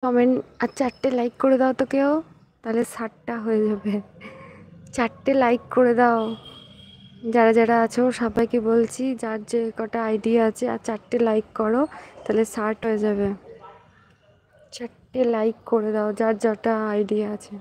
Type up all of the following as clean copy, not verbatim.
Comment আর 4টে like করে দাও তো কেউ, তাহলে 60টা হয়ে যাবে। 4টে লাইক করে দাও যারা যারা আছো, সবাইকে বলছি যার যে কটা আইডিয়া আছে, আর 4টে লাইক করো, তাহলে 60 হয়ে যাবে। 4টে লাইক করে দাও যার যটা আইডিয়া আছে।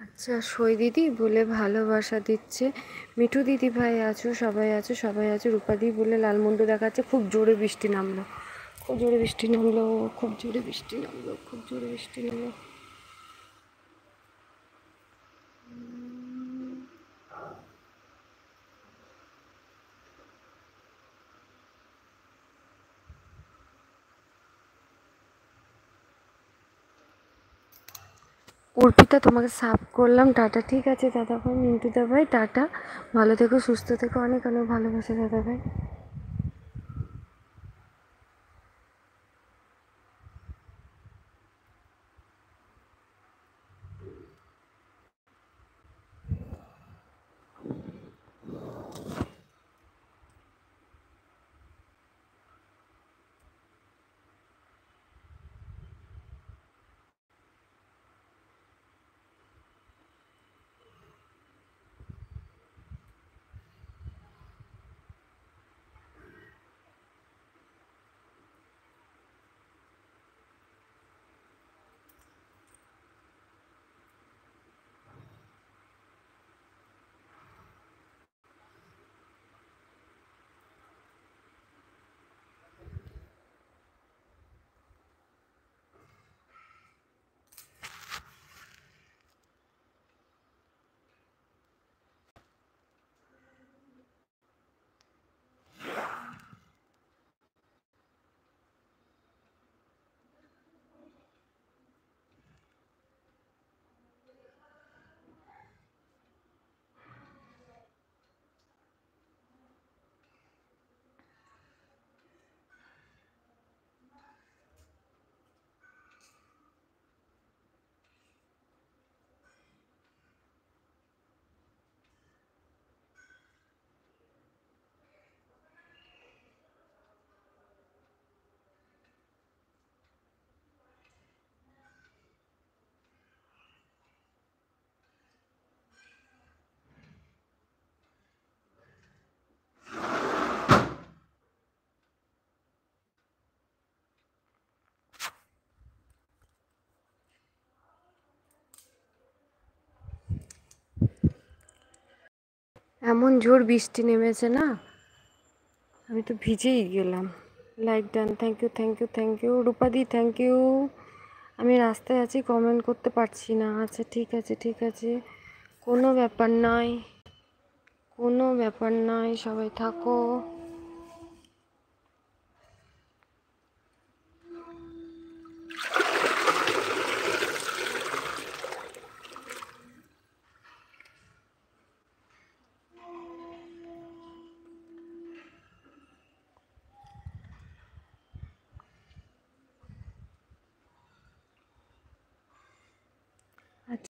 আচ্ছা, সই দিদি বলে ভালোবাসা দিচ্ছে, মিঠু দিদি ভাই আছো, সবাই আছো, সবাই আছো। রূপাদি বলে লালমুন্ডু দেখাচ্ছে। খুব জোরে বৃষ্টি নামলো, খুব জোরে বৃষ্টি নামলো, খুব জোরে বৃষ্টি নামলো, খুব জোরে বৃষ্টি নামলো। অর্পিতা তোমাকে সাফ করলাম, টাটা। ঠিক আছে দাদা ভাই, মিন্টু দা ভাই, টাটা। ভালো থেকো, সুস্থ থেকো, অনেক অনেক ভালোবাসা দাদা ভাই। এমন জোর বৃষ্টি নেমেছে না, আমি তো ভিজেই গেলাম। Like done, thank you, thank you, thank you. রূপাদি থ্যাংক ইউ। আমি রাস্তায় আছি, কমেন্ট করতে পারছি না। আচ্ছা ঠিক আছে, ঠিক আছে, কোনো ব্যাপার নয়, কোনো ব্যাপার নয়, সবাই থাকো।